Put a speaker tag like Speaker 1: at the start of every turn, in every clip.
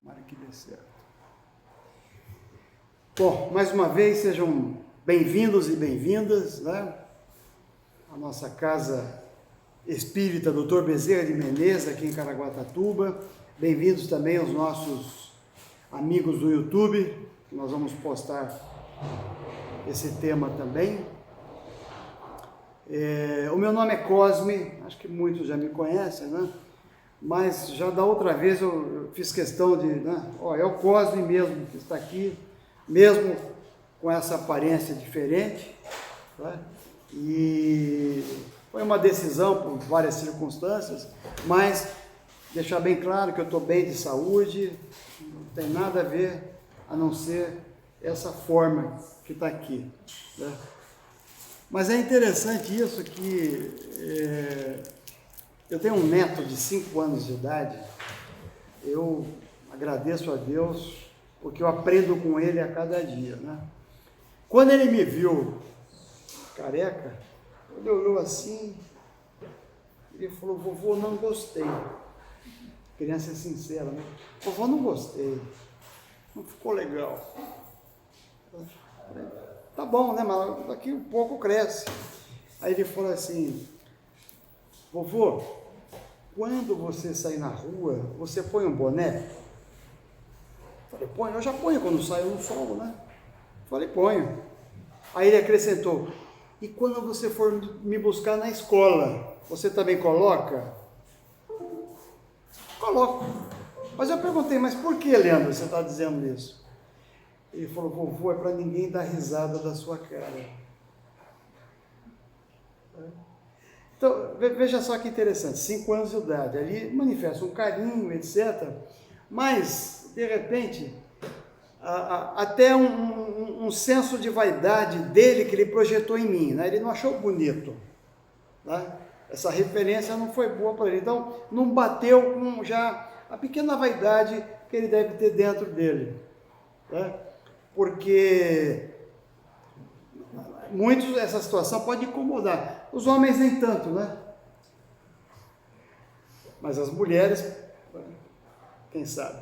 Speaker 1: Tomara que dê certo. Bom, mais uma vez, sejam bem-vindos e bem-vindas, né? A nossa casa espírita Dr. Bezerra de Menezes, aqui em Caraguatatuba. Bem-vindos também aos nossos amigos do YouTube, que nós vamos postar esse tema também. O meu nome é Cosme, acho que muitos já me conhecem, né? Mas já da outra vez eu fiz questão de, né? É o Cosme mesmo que está aqui, mesmo com essa aparência diferente, né? E foi uma decisão por várias circunstâncias, mas deixar bem claro que eu estou bem de saúde, não tem nada a ver a não ser essa forma que está aqui, né? Mas é interessante isso que eu tenho um neto de 5 anos de idade. Eu agradeço a Deus porque eu aprendo com ele a cada dia, né? Quando ele me viu careca, ele olhou assim e falou: vovô, não gostei. Criança sincera, né? Vovô, não gostei, não ficou legal. Tá bom, né? Mas daqui um pouco cresce. Aí ele falou assim: vovô, quando você sair na rua, você põe um boné? Falei: põe, eu já ponho quando saio no sol, né? Falei: ponho. Aí ele acrescentou: e quando você for me buscar na escola, você também coloca? Coloco. Mas eu perguntei: mas por que, Leandro, você está dizendo isso? Ele falou: vovô, é para ninguém dar risada da sua cara. Então, veja só que interessante, 5 anos de idade, ali manifesta um carinho, etc. Mas, de repente, até um senso de vaidade dele que ele projetou em mim, né? Ele não achou bonito, né? Essa referência não foi boa para ele, então não bateu com já a pequena vaidade que ele deve ter dentro dele, né? Porque muitos essa situação pode incomodar, os homens nem tanto, né? Mas as mulheres, quem sabe.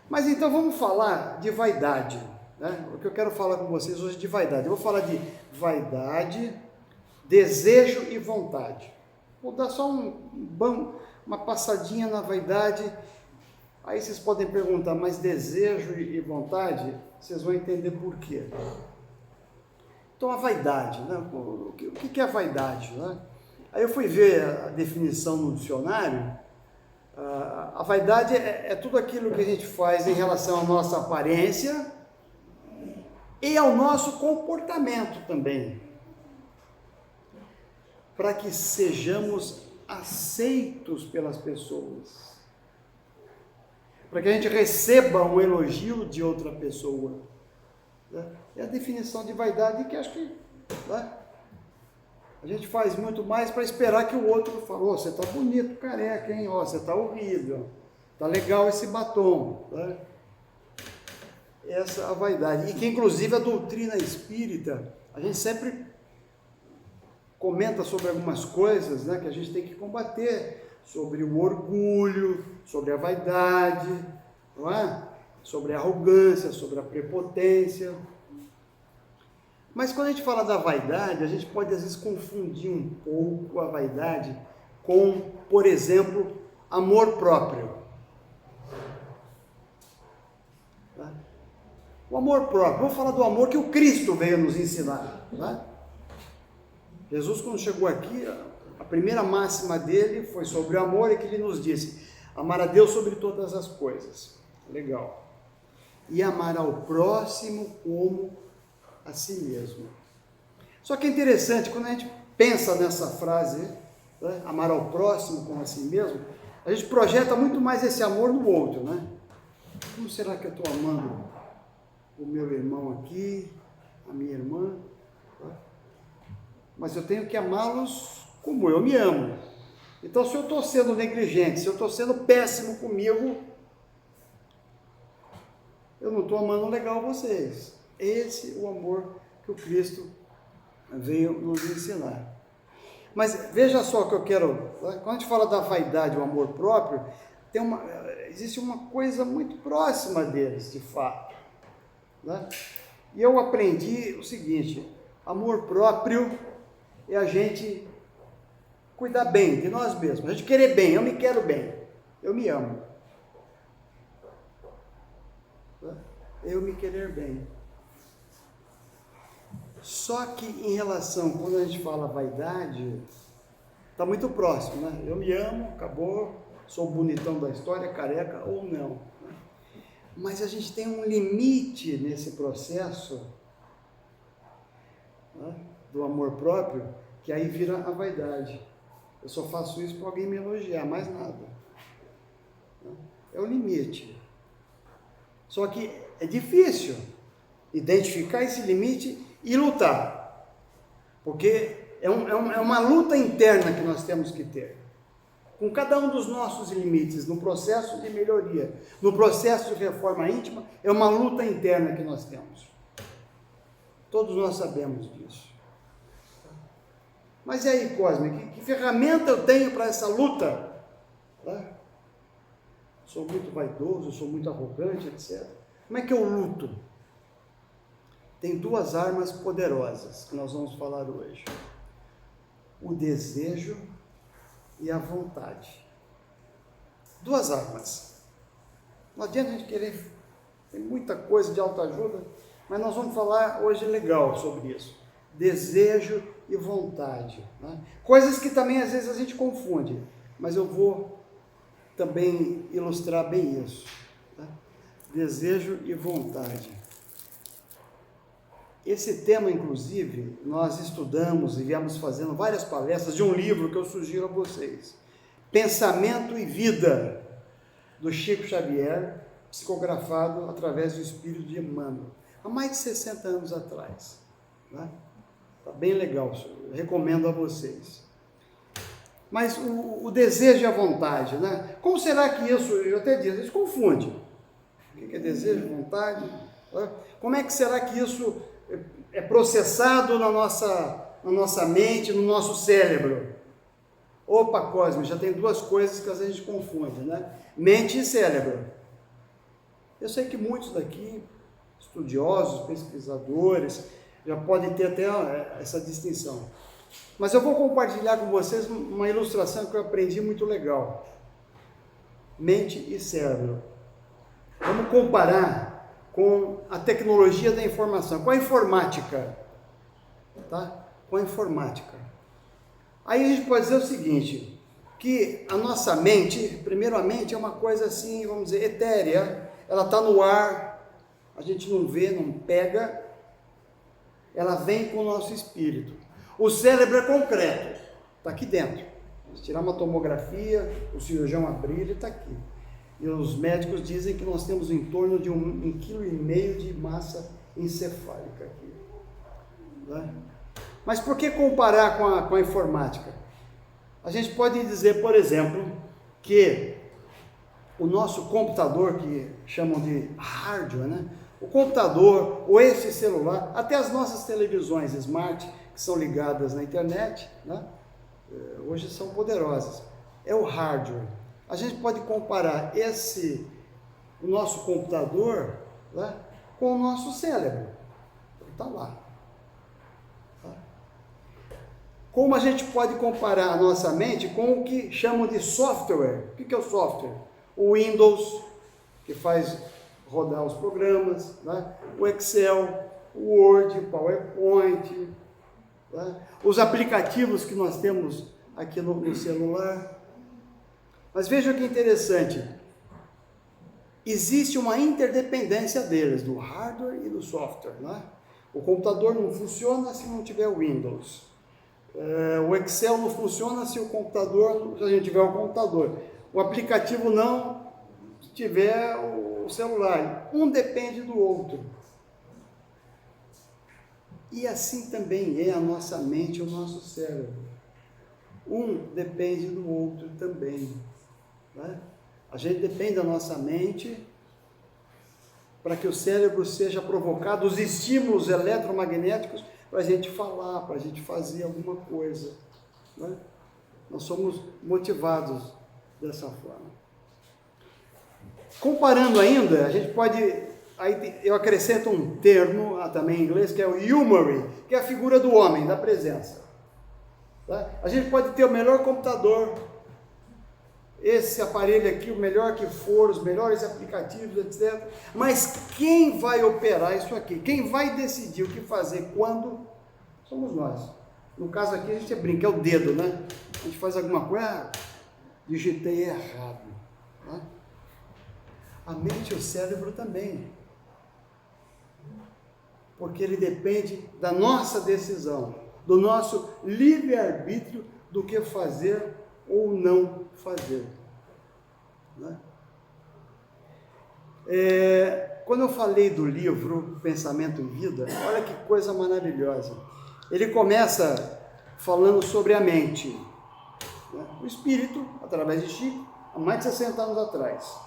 Speaker 1: Mas então vamos falar de vaidade, né? O que eu quero falar com vocês hoje é de vaidade. Eu vou falar de vaidade, desejo e vontade. Vou dar só uma passadinha na vaidade. Aí vocês podem perguntar: mas desejo e vontade? Vocês vão entender por quê. Então a vaidade, né? O que é a vaidade, né? Aí eu fui ver a definição no dicionário. A vaidade é tudo aquilo que a gente faz em relação à nossa aparência e ao nosso comportamento também, para que sejamos aceitos pelas pessoas, para que a gente receba um elogio de outra pessoa, né? É a definição de vaidade que acho que, né, a gente faz muito mais para esperar que o outro fale: você está bonito, careca, hein? Você está horrível, está legal esse batom, né? Essa é a vaidade. E que inclusive a doutrina espírita, a gente sempre comenta sobre algumas coisas, né, que a gente tem que combater, sobre o orgulho, sobre a vaidade, não é? Sobre a arrogância, sobre a prepotência. Mas quando a gente fala da vaidade, a gente pode às vezes confundir um pouco a vaidade com, por exemplo, amor próprio. Tá? O amor próprio, vamos falar do amor que o Cristo veio nos ensinar, tá? Jesus, quando chegou aqui, a primeira máxima dele foi sobre o amor, e que ele nos disse: amar a Deus sobre todas as coisas. Legal. E amar ao próximo como a si mesmo. Só que é interessante, quando a gente pensa nessa frase, né, amar ao próximo como a si mesmo, a gente projeta muito mais esse amor no outro, né? Como será que eu estou amando o meu irmão aqui, a minha irmã? Mas eu tenho que amá-los como eu me amo. Então, se eu estou sendo negligente, se eu estou sendo péssimo comigo, eu não estou amando legal vocês. Esse é o amor que o Cristo veio nos ensinar. Mas veja só o que eu quero, quando a gente fala da vaidade, o amor próprio, existe uma coisa muito próxima deles, de fato. Né? E eu aprendi o seguinte: amor próprio é a gente cuidar bem de nós mesmos, a gente querer bem. Eu me quero bem, eu me amo. Eu me querer bem. Só que em relação, quando a gente fala vaidade, está muito próximo, né? Eu me amo, acabou, sou o bonitão da história, careca ou não. Mas a gente tem um limite nesse processo, né, do amor próprio, que aí vira a vaidade. Eu só faço isso para alguém me elogiar, mais nada. É o limite. Só que é difícil identificar esse limite e lutar, porque é uma luta interna que nós temos que ter, com cada um dos nossos limites, no processo de melhoria, no processo de reforma íntima, é uma luta interna que nós temos. Todos nós sabemos disso. Mas e aí, Cosme, que ferramenta eu tenho para essa luta? Sou muito vaidoso, sou muito arrogante, etc. Como é que eu luto? Tem duas armas poderosas que nós vamos falar hoje: o desejo e a vontade. Duas armas. Não adianta a gente querer, tem muita coisa de autoajuda, mas nós vamos falar hoje legal sobre isso. Desejo e vontade. Né? Coisas que também às vezes a gente confunde, mas eu vou também ilustrar bem isso. Tá? Desejo e vontade. Esse tema, inclusive, nós estudamos e viemos fazendo várias palestras de um livro que eu sugiro a vocês. Pensamento e Vida, do Chico Xavier, psicografado através do Espírito de Emmanuel, há mais de 60 anos atrás. Né? Tá bem legal, eu recomendo a vocês. Mas o desejo e a vontade, né? Como será que isso, eu até disse, a gente confunde. O que é desejo e vontade? Como é que será que isso é processado na nossa mente, no nosso cérebro? Opa, Cosme, já tem duas coisas que às vezes a gente confunde, né? Mente e cérebro. Eu sei que muitos daqui, estudiosos, pesquisadores, já podem ter até essa distinção. Mas eu vou compartilhar com vocês uma ilustração que eu aprendi muito legal. Mente e cérebro. Vamos comparar com a tecnologia da informação, com a informática. Tá? Com a informática. Aí a gente pode dizer o seguinte, que a nossa mente, primeiramente, é uma coisa assim, vamos dizer, etérea. Ela está no ar, a gente não vê, não pega, ela vem com o nosso espírito. O cérebro é concreto, está aqui dentro. Se tirar uma tomografia, o cirurgião abrir, ele está aqui. E os médicos dizem que nós temos em torno de 1,5 kg de massa encefálica aqui. Né? Mas por que comparar com a informática? A gente pode dizer, por exemplo, que o nosso computador, que chamam de hardware, né? O computador, ou esse celular, até as nossas televisões smart, que são ligadas na internet, né? Hoje são poderosas. É o hardware. A gente pode comparar o nosso computador, né, com o nosso cérebro. Está lá. Tá? Como a gente pode comparar a nossa mente com o que chamam de software? O que é o software? O Windows, que faz rodar os programas, né? O Excel, o Word, o PowerPoint, né? Os aplicativos que nós temos aqui no celular. Mas veja que interessante, existe uma interdependência deles, do hardware e do software. Né? O computador não funciona se não tiver o Windows. O Excel não funciona se a gente tiver o computador. O aplicativo não se tiver o celular. Um depende do outro. E assim também é a nossa mente e o nosso cérebro. Um depende do outro também. Né? A gente depende da nossa mente para que o cérebro seja provocado, os estímulos eletromagnéticos, para a gente falar, para a gente fazer alguma coisa. Né? Nós somos motivados dessa forma. Comparando ainda, a gente pode, aí eu acrescento um termo também em inglês, que é o humor, que é a figura do homem, da presença. Tá? A gente pode ter o melhor computador, esse aparelho aqui, o melhor que for, os melhores aplicativos, etc. Mas quem vai operar isso aqui? Quem vai decidir o que fazer quando? Somos nós. No caso aqui a gente brinca, é o dedo, né? A gente faz alguma coisa, digitei errado. Né? A mente e o cérebro também. Porque ele depende da nossa decisão, do nosso livre-arbítrio do que fazer ou não fazer. Né? Quando eu falei do livro Pensamento e Vida, olha que coisa maravilhosa. Ele começa falando sobre a mente. Né? O espírito, através de Chico, há mais de 60 anos atrás.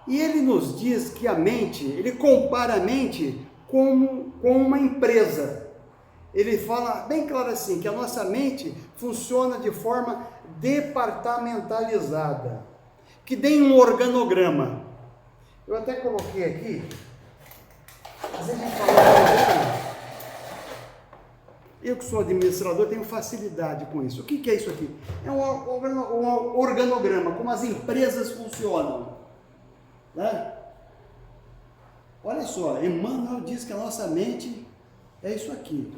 Speaker 1: E ele nos diz que a mente, ele compara a mente com uma empresa. Ele fala bem claro assim, que a nossa mente funciona de forma departamentalizada, que tem um organograma. Eu até coloquei aqui, às vezes a gente fala organograma. Eu que sou administrador tenho facilidade com isso. O que é isso aqui? É um organograma, como as empresas funcionam. Né? Olha só, Emmanuel diz que a nossa mente é isso aqui.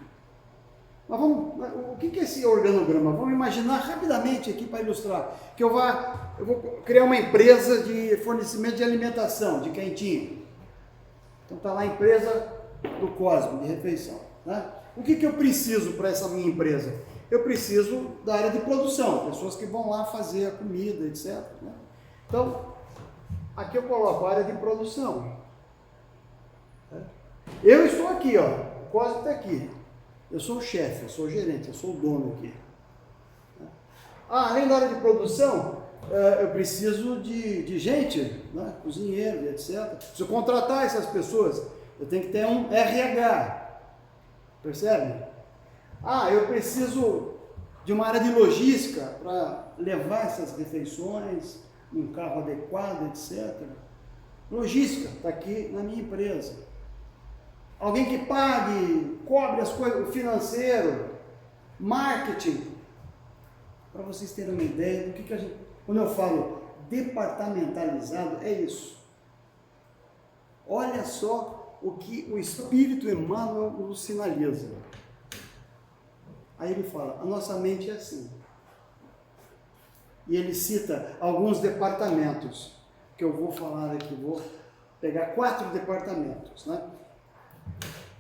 Speaker 1: Mas o que é esse organograma? Vamos imaginar rapidamente aqui para ilustrar. Que eu vou criar uma empresa de fornecimento de alimentação, de quentinho. Então está lá a empresa do Cosmo, de refeição. Né? O que eu preciso para essa minha empresa? Eu preciso da área de produção, pessoas que vão lá fazer a comida, etc. Né? Então, aqui eu coloco a área de produção. Eu estou aqui, ó, o Cosmo está aqui. Eu sou o chefe, eu sou o gerente, eu sou o dono aqui. Além da área de produção, eu preciso de gente, né? Cozinheiro, etc. Preciso contratar essas pessoas. Eu tenho que ter um RH. Percebe? Eu preciso de uma área de logística para levar essas refeições num carro adequado, etc. Logística está aqui na minha empresa. Alguém que pague, cobre as coisas, o financeiro, marketing. Para vocês terem uma ideia do que a gente... Quando eu falo departamentalizado, é isso. Olha só o que o Espírito Emmanuel nos sinaliza. Aí ele fala, a nossa mente é assim. E ele cita alguns departamentos, que eu vou falar aqui, vou pegar 4 departamentos, né?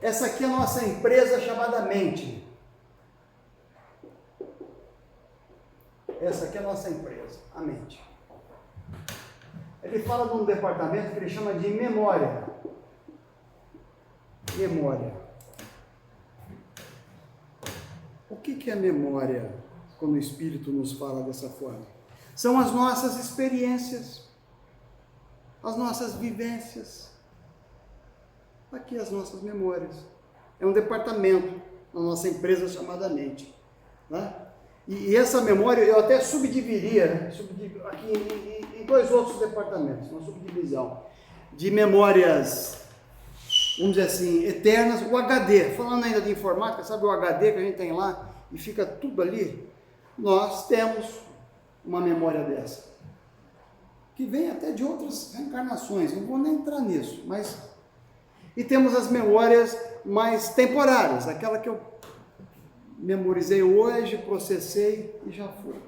Speaker 1: Essa aqui é a nossa empresa chamada mente. Essa aqui é a nossa empresa, a mente. Ele fala de um departamento que ele chama de memória. Memória. O que é memória, quando o Espírito nos fala dessa forma? São as nossas experiências, as nossas vivências. Aqui as nossas memórias. É um departamento na nossa empresa chamada mente. Né? E essa memória eu até subdividiria, né? Aqui em 2 outros departamentos, uma subdivisão de memórias, vamos dizer assim, eternas, o HD. Falando ainda de informática, sabe o HD que a gente tem lá e fica tudo ali? Nós temos uma memória dessa, que vem até de outras reencarnações, não vou nem entrar nisso, mas... E temos as memórias mais temporárias, aquela que eu memorizei hoje, processei e já foi.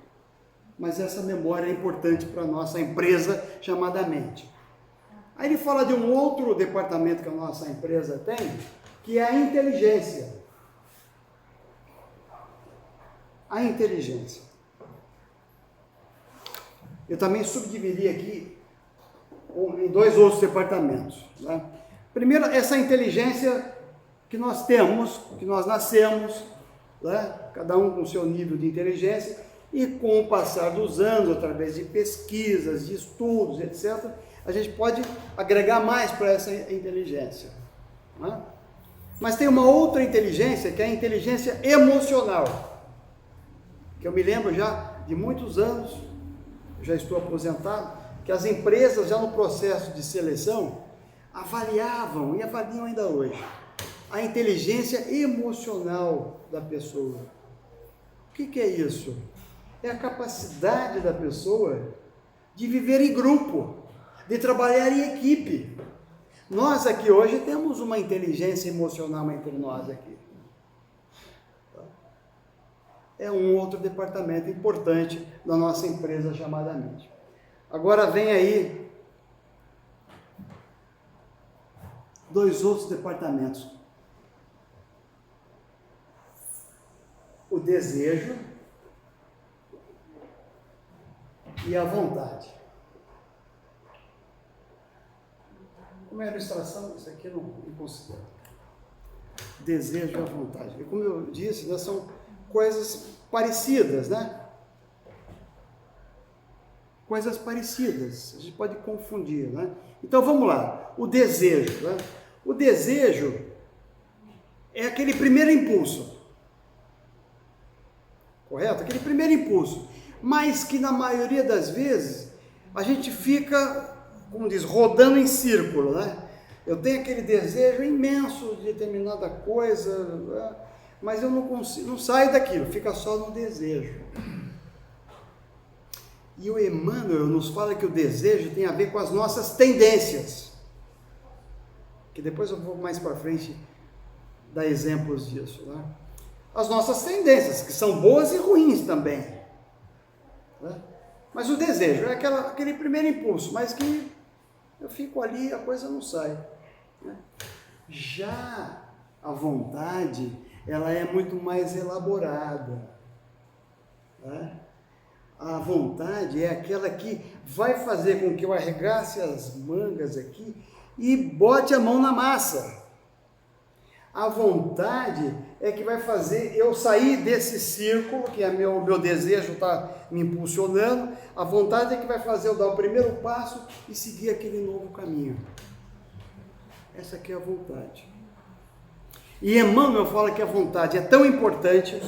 Speaker 1: Mas essa memória é importante para a nossa empresa chamada mente. Aí ele fala de um outro departamento que a nossa empresa tem, que é a inteligência. A inteligência. Eu também subdividi aqui em 2 outros departamentos. Né? Primeiro, essa inteligência que nós temos, que nós nascemos, né? Cada um com o seu nível de inteligência, e com o passar dos anos, através de pesquisas, de estudos, etc., a gente pode agregar mais para essa inteligência. Né? Mas tem uma outra inteligência, que é a inteligência emocional, que eu me lembro já de muitos anos, já estou aposentado, que as empresas já no processo de seleção avaliavam e avaliam ainda hoje a inteligência emocional da pessoa. O que é isso? É a capacidade da pessoa de viver em grupo, de trabalhar em equipe. Nós aqui hoje temos uma inteligência emocional entre nós aqui. É um outro departamento importante da nossa empresa chamada mídia. Agora vem aí dois outros departamentos. O desejo e a vontade. Como é a ilustração, isso aqui eu não considero. Desejo e a vontade. E como eu disse, né, são coisas parecidas, né? Coisas parecidas, a gente pode confundir, né? Então vamos lá, o desejo, né? O desejo é aquele primeiro impulso, correto? Aquele primeiro impulso, mas que na maioria das vezes a gente fica, como diz, rodando em círculo, né? Eu tenho aquele desejo imenso de determinada coisa, né? Mas eu não consigo, não saio daquilo, fica só no desejo. E o Emmanuel nos fala que o desejo tem a ver com as nossas tendências, que depois eu vou mais para frente dar exemplos disso, né? As nossas tendências, que são boas e ruins também, né? Mas o desejo é aquele primeiro impulso, mas que eu fico ali, a coisa não sai, né? Já a vontade, ela é muito mais elaborada, né? A vontade é aquela que vai fazer com que eu arregace as mangas aqui e bote a mão na massa. A vontade é que vai fazer eu sair desse círculo, que é meu desejo está me impulsionando. A vontade é que vai fazer eu dar o primeiro passo e seguir aquele novo caminho. Essa aqui é a vontade. E Emmanuel fala que a vontade é tão importante,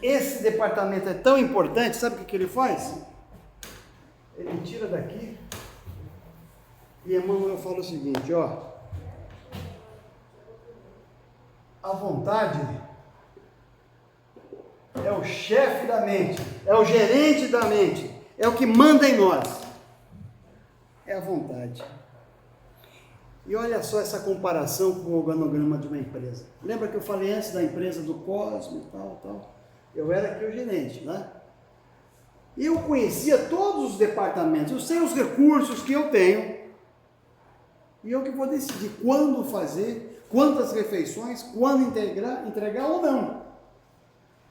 Speaker 1: esse departamento é tão importante, sabe o que ele faz? Ele tira daqui e Emmanuel fala o seguinte, ó, a vontade é o chefe da mente, é o gerente da mente, é o que manda em nós, é a vontade. E olha só essa comparação com o organograma de uma empresa. Lembra que eu falei antes da empresa do Cosmo e tal? Eu era aqui o gerente, né? E eu conhecia todos os departamentos, eu sei os recursos que eu tenho, e eu que vou decidir quando fazer, quantas refeições, quando entregar ou não.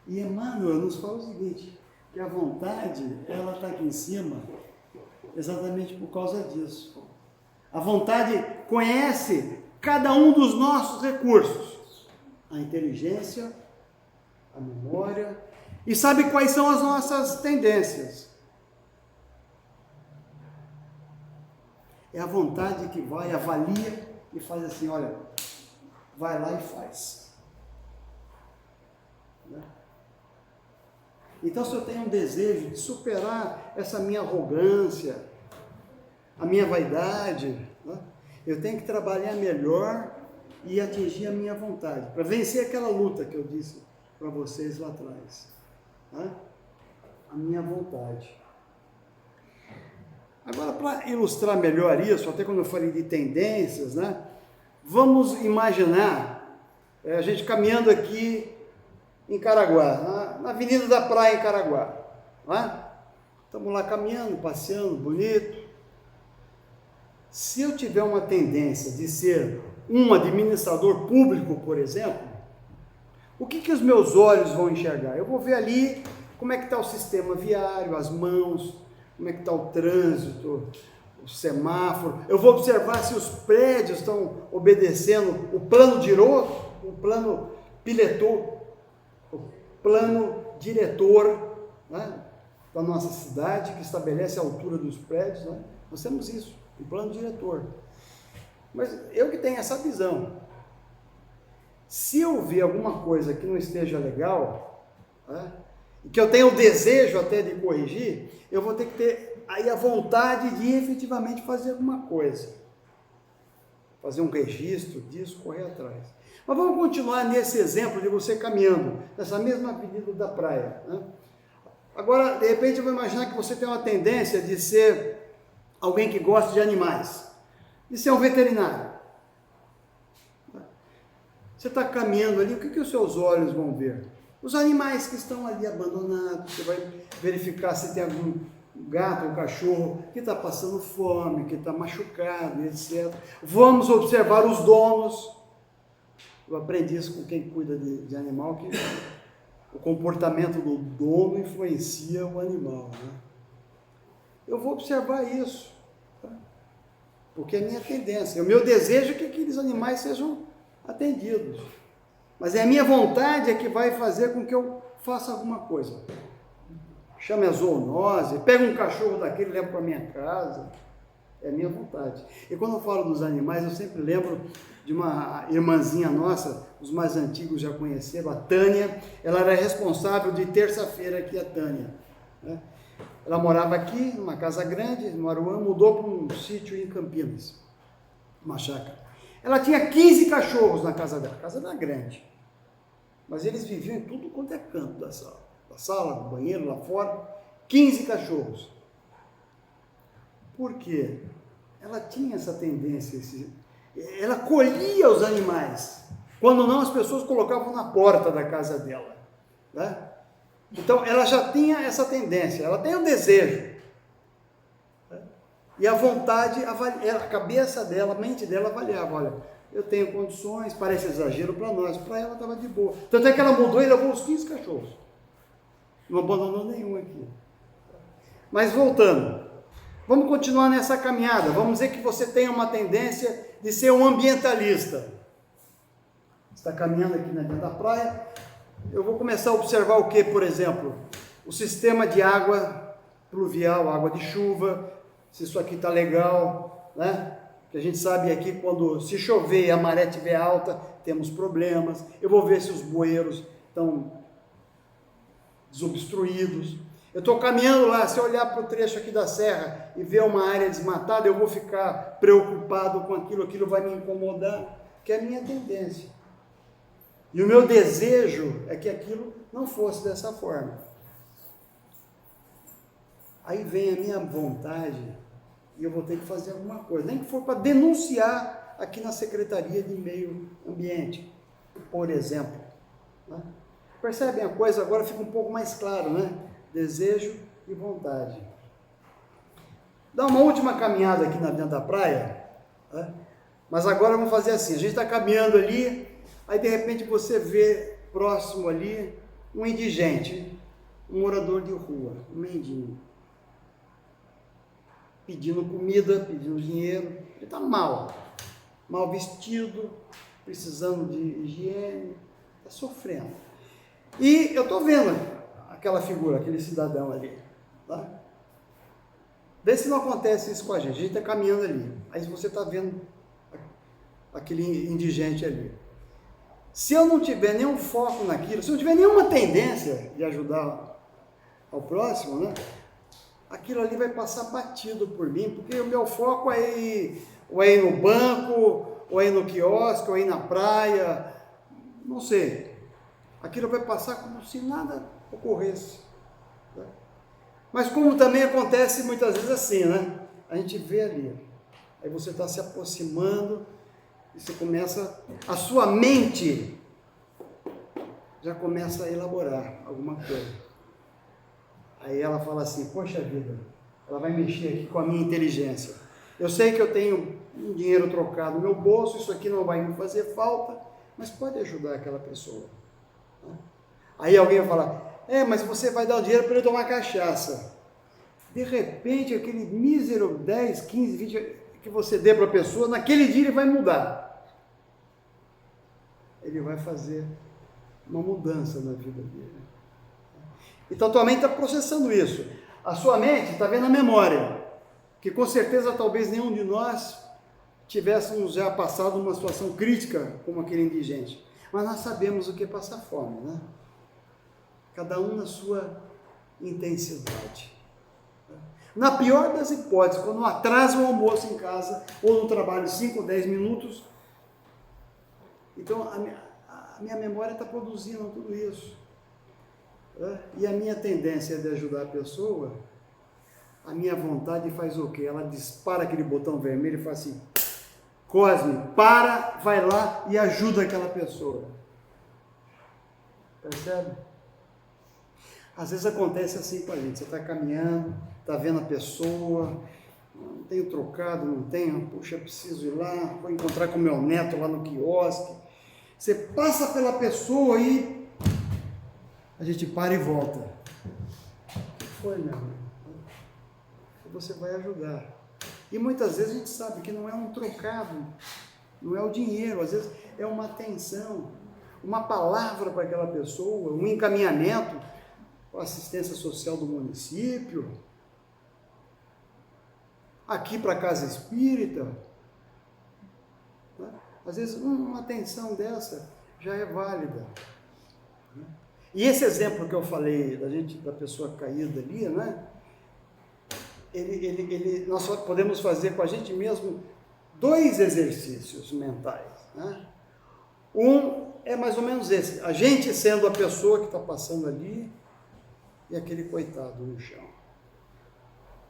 Speaker 1: E Emmanuel nos fala o seguinte, que a vontade, ela está aqui em cima, exatamente por causa disso. A vontade conhece cada um dos nossos recursos, a inteligência, a memória, e sabe quais são as nossas tendências. É a vontade que vai, avalia e faz assim, olha, vai lá e faz. Né? Então, se eu tenho um desejo de superar essa minha arrogância, a minha vaidade, né? Eu tenho que trabalhar melhor e atingir a minha vontade, para vencer aquela luta que eu disse para vocês lá atrás, né? A minha vontade. Agora, para ilustrar melhor isso, até quando eu falei de tendências, né? Vamos imaginar a gente caminhando aqui em Caraguá, na Avenida da Praia em Caraguá, né? Estamos lá caminhando, passeando, bonito. Se eu tiver uma tendência de ser um administrador público, por exemplo, o que os meus olhos vão enxergar? Eu vou ver ali como é que está o sistema viário, as mãos, como é que está o trânsito, o semáforo. Eu vou observar se os prédios estão obedecendo o plano o plano piletor, o plano diretor, né, da nossa cidade, que estabelece a altura dos prédios, né? Nós temos isso. O plano diretor. Mas eu que tenho essa visão. Se eu ver alguma coisa que não esteja legal, né, e que eu tenho o desejo até de corrigir, eu vou ter que ter aí a vontade de efetivamente fazer alguma coisa. Fazer um registro disso, correr atrás. Mas vamos continuar nesse exemplo de você caminhando, nessa mesma avenida da praia, né? Agora, de repente, eu vou imaginar que você tem uma tendência de ser alguém que gosta de animais, de ser um veterinário. Você está caminhando ali, o que os seus olhos vão ver? Os animais que estão ali abandonados, você vai verificar se tem algum gato ou cachorro que está passando fome, que está machucado, etc. Vamos observar os donos. Eu aprendi isso com quem cuida de animal, que o comportamento do dono influencia o animal, né? Eu vou observar isso, tá? Porque é a minha tendência. O meu desejo é que aqueles animais sejam atendidos. Mas é a minha vontade é que vai fazer com que eu faça alguma coisa. Chame a zoonose, pega um cachorro daquele e leva para minha casa. É a minha vontade. E quando eu falo dos animais, eu sempre lembro de uma irmãzinha nossa, os mais antigos já conheceram, a Tânia. Ela era responsável de terça-feira aqui, a Tânia, né? Ela morava aqui, numa casa grande, no Aruã, mudou para um sítio em Campinas, uma chácara. Ela tinha 15 cachorros na casa dela, a casa era grande. Mas eles viviam em tudo quanto é canto da sala. Da sala, do banheiro, lá fora, 15 cachorros. Por quê? Ela tinha essa tendência, ela colhia os animais, quando não as pessoas colocavam na porta da casa dela, né? Então ela já tinha essa tendência, ela tem o desejo, né? E a vontade, a cabeça dela, a mente dela avaliava, olha, eu tenho condições, parece exagero para nós, para ela estava de boa. Tanto é que ela mudou e levou os 15 cachorros, não abandonou nenhum aqui. Mas voltando, vamos continuar nessa caminhada. Vamos dizer que você tem uma tendência de ser um ambientalista. Você está caminhando aqui na beira da praia. Eu vou começar a observar o que, por exemplo? O sistema de água pluvial, água de chuva, se isso aqui está legal, né? Que a gente sabe aqui, quando se chover e a maré estiver alta, temos problemas. Eu vou ver se os bueiros estão desobstruídos. Eu estou caminhando lá, se eu olhar para o trecho aqui da serra e ver uma área desmatada, eu vou ficar preocupado com aquilo vai me incomodar, que é a minha tendência. E o meu desejo é que aquilo não fosse dessa forma. Aí vem a minha vontade e eu vou ter que fazer alguma coisa, nem que for para denunciar aqui na Secretaria de Meio Ambiente, por exemplo, né? Percebem a coisa? Agora fica um pouco mais claro, né? Desejo e vontade. Dá uma última caminhada aqui dentro da praia, né? Mas agora vamos fazer assim, a gente está caminhando ali, aí de repente você vê próximo ali um indigente, um morador de rua, um mendigo, pedindo comida, pedindo dinheiro. Ele está mal vestido, precisando de higiene, está sofrendo. E eu estou vendo aquela figura, aquele cidadão ali, tá? Vê se não acontece isso com a gente está caminhando ali, aí você está vendo aquele indigente ali. Se eu não tiver nenhum foco naquilo, se eu não tiver nenhuma tendência de ajudar ao próximo, né, aquilo ali vai passar batido por mim, porque o meu foco é ir, ou é ir no banco, ou é ir no quiosque, ou é ir na praia, não sei. Aquilo vai passar como se nada ocorresse. Né? Mas como também acontece muitas vezes assim, né? A gente vê ali, aí você está se aproximando, e você começa, a sua mente já começa a elaborar alguma coisa. Aí ela fala assim, poxa vida, ela vai mexer aqui com a minha inteligência. Eu sei que eu tenho um dinheiro trocado no meu bolso, isso aqui não vai me fazer falta, mas pode ajudar aquela pessoa. Aí alguém vai falar, mas você vai dar o dinheiro para ele tomar cachaça. De repente, aquele mísero 10, 15, 20 que você dê para a pessoa, naquele dia ele vai mudar. Ele vai fazer uma mudança na vida dele. Então, a tua mente está processando isso. A sua mente está vendo a memória, que com certeza talvez nenhum de nós tivéssemos já passado uma situação crítica como aquele indigente. Mas nós sabemos o que é passar fome, né? Cada um na sua intensidade. Na pior das hipóteses, quando atrasa o almoço em casa, ou no trabalho 5 ou 10 minutos, então a minha memória está produzindo tudo isso. E a minha tendência de ajudar a pessoa, a minha vontade faz o quê? Ela dispara aquele botão vermelho e fala assim, Cosme, para, vai lá e ajuda aquela pessoa. Percebe? Às vezes acontece assim com a gente, você está caminhando, está vendo a pessoa, não tenho trocado, não tenho, puxa, preciso ir lá, vou encontrar com meu neto lá no quiosque. Você passa pela pessoa e a gente para e volta. O que foi, meu irmão? Você vai ajudar. E muitas vezes a gente sabe que não é um trocado, não é o dinheiro, às vezes é uma atenção, uma palavra para aquela pessoa, um encaminhamento com a assistência social do município, aqui para a casa espírita. Às vezes uma atenção dessa já é válida. E esse exemplo que eu falei da pessoa caída ali, né? Nós podemos fazer com a gente mesmo 2 exercícios mentais. Né? Um é mais ou menos esse, a gente sendo a pessoa que está passando ali e aquele coitado no chão.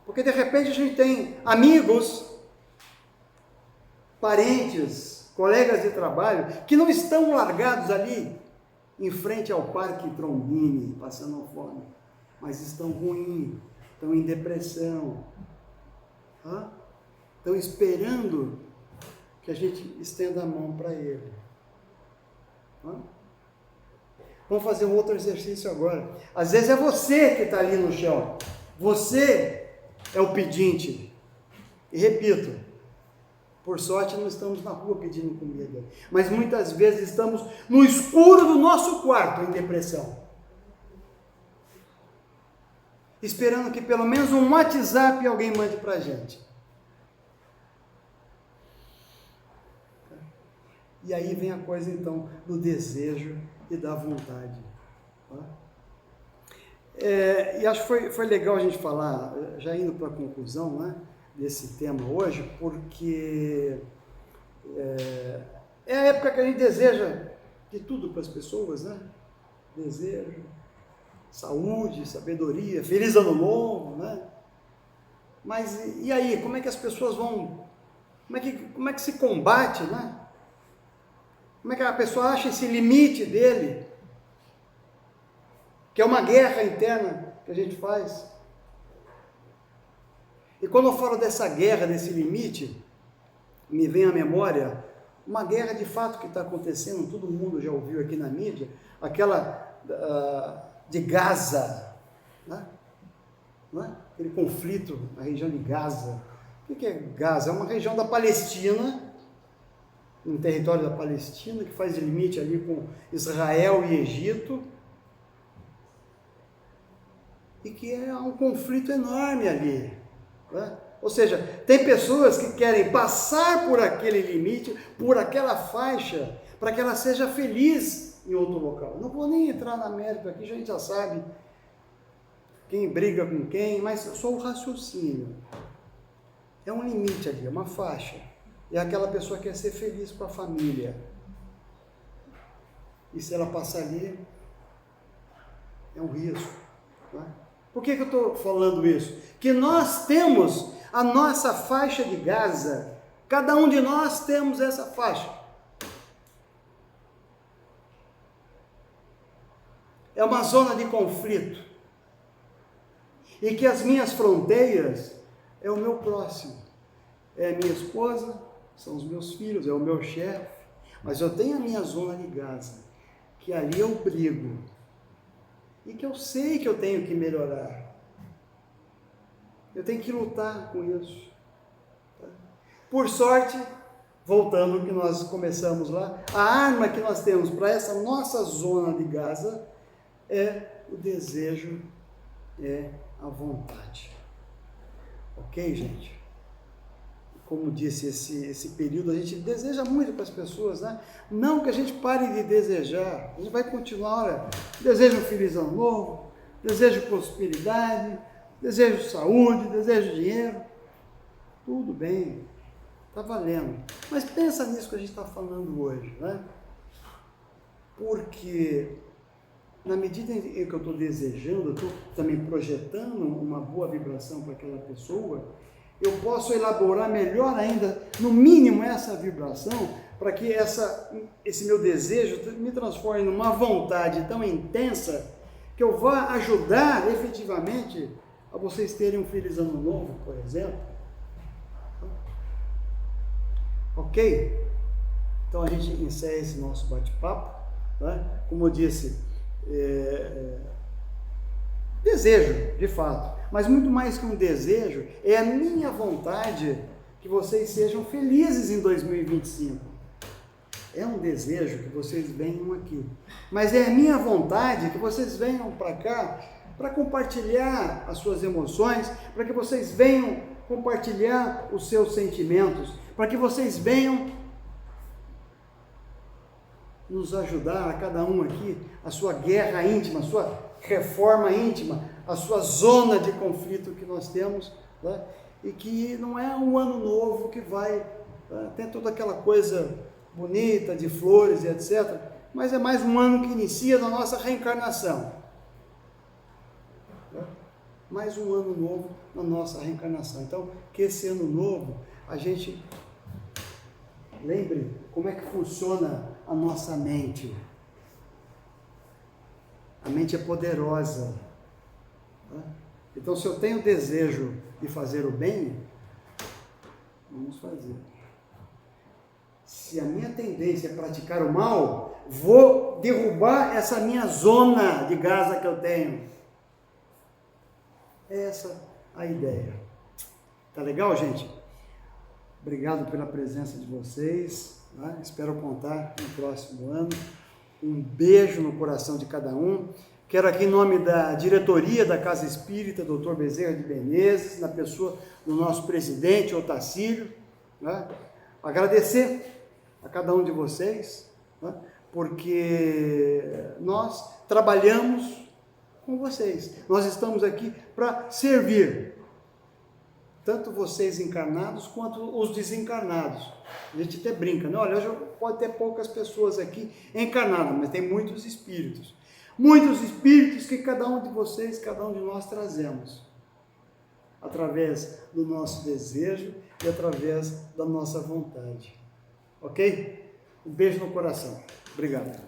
Speaker 1: Porque de repente a gente tem amigos, parentes, colegas de trabalho, que não estão largados ali em frente ao Parque Trombini, passando fome, mas estão ruins, estão em depressão, estão esperando que a gente estenda a mão para ele. Vamos fazer um outro exercício agora. Às vezes é você que está ali no chão, você é o pedinte. E repito, por sorte não estamos na rua pedindo comida, mas muitas vezes estamos no escuro do nosso quarto em depressão, esperando que pelo menos um WhatsApp alguém mande para a gente. E aí vem a coisa então do desejo e da vontade. E acho que foi legal a gente falar, já indo para a conclusão, né, desse tema hoje, porque é a época que a gente deseja de tudo para as pessoas, né? Desejo, saúde, sabedoria, feliz ano novo, né? Mas e aí, como é que as pessoas vão, como é que se combate, né? Como é que a pessoa acha esse limite dele, que é uma guerra interna que a gente faz? E quando eu falo dessa guerra, desse limite, me vem à memória uma guerra de fato que está acontecendo, todo mundo já ouviu aqui na mídia, aquela de Gaza, né? Não é? Aquele conflito na região de Gaza. O que é Gaza? É uma região da Palestina, um território da Palestina, que faz limite ali com Israel e Egito, e que é um conflito enorme ali. Né? Ou seja, tem pessoas que querem passar por aquele limite, por aquela faixa, para que ela seja feliz em outro local. Não vou nem entrar na mérito aqui, a gente já sabe quem briga com quem, mas só o raciocínio. É um limite ali, é uma faixa. É aquela pessoa que quer ser feliz com a família. E se ela passar ali, é um risco. Né? Por que eu estou falando isso? Que nós temos a nossa faixa de Gaza. Cada um de nós temos essa faixa. É uma zona de conflito. E que as minhas fronteiras é o meu próximo. É a minha esposa, são os meus filhos, é o meu chefe. Mas eu tenho a minha zona de Gaza, que ali eu brigo. E que eu sei que eu tenho que melhorar. Eu tenho que lutar com isso. Por sorte, voltando ao que nós começamos lá, a arma que nós temos para essa nossa zona de Gaza é o desejo, é a vontade. Ok, gente? Como disse, esse período a gente deseja muito para as pessoas, né? Não que a gente pare de desejar, a gente vai continuar, olha, desejo um feliz ano novo, desejo prosperidade, desejo saúde, desejo dinheiro, tudo bem, está valendo. Mas pensa nisso que a gente está falando hoje, né? Porque na medida em que eu estou desejando, eu estou também projetando uma boa vibração para aquela pessoa, eu posso elaborar melhor ainda, no mínimo, essa vibração, para que esse meu desejo me transforme numa vontade tão intensa que eu vá ajudar efetivamente a vocês terem um feliz ano novo, por exemplo. Ok? Então a gente encerra esse nosso bate-papo, né? Como eu disse, desejo, de fato, mas muito mais que um desejo, é a minha vontade que vocês sejam felizes em 2025. É um desejo que vocês venham aqui, mas é a minha vontade que vocês venham para cá para compartilhar as suas emoções, para que vocês venham compartilhar os seus sentimentos, para que vocês venham nos ajudar, a cada um aqui, a sua guerra íntima, a sua reforma íntima, a sua zona de conflito que nós temos, né? E que não é um ano novo que vai, tem toda aquela coisa bonita, de flores e etc., mas é mais um ano que inicia na nossa reencarnação. Mais um ano novo na nossa reencarnação. Então, que esse ano novo, a gente lembre como é que funciona a nossa mente. A mente é poderosa. Então, se eu tenho desejo de fazer o bem, vamos fazer. Se a minha tendência é praticar o mal, vou derrubar essa minha zona de Gaza que eu tenho. Essa é a ideia. Tá legal, gente? Obrigado pela presença de vocês, né? Espero contar no próximo ano. Um beijo no coração de cada um. Quero aqui, em nome da diretoria da Casa Espírita, Dr. Bezerra de Menezes, na pessoa do nosso presidente, Otacílio, né? Agradecer a cada um de vocês, né? Porque nós trabalhamos com vocês. Nós estamos aqui para servir, tanto vocês encarnados quanto os desencarnados. A gente até brinca, né? Olha, hoje pode ter poucas pessoas aqui encarnadas, mas tem muitos espíritos. Muitos espíritos que cada um de vocês, cada um de nós trazemos, através do nosso desejo e através da nossa vontade. Ok? Um beijo no coração. Obrigado.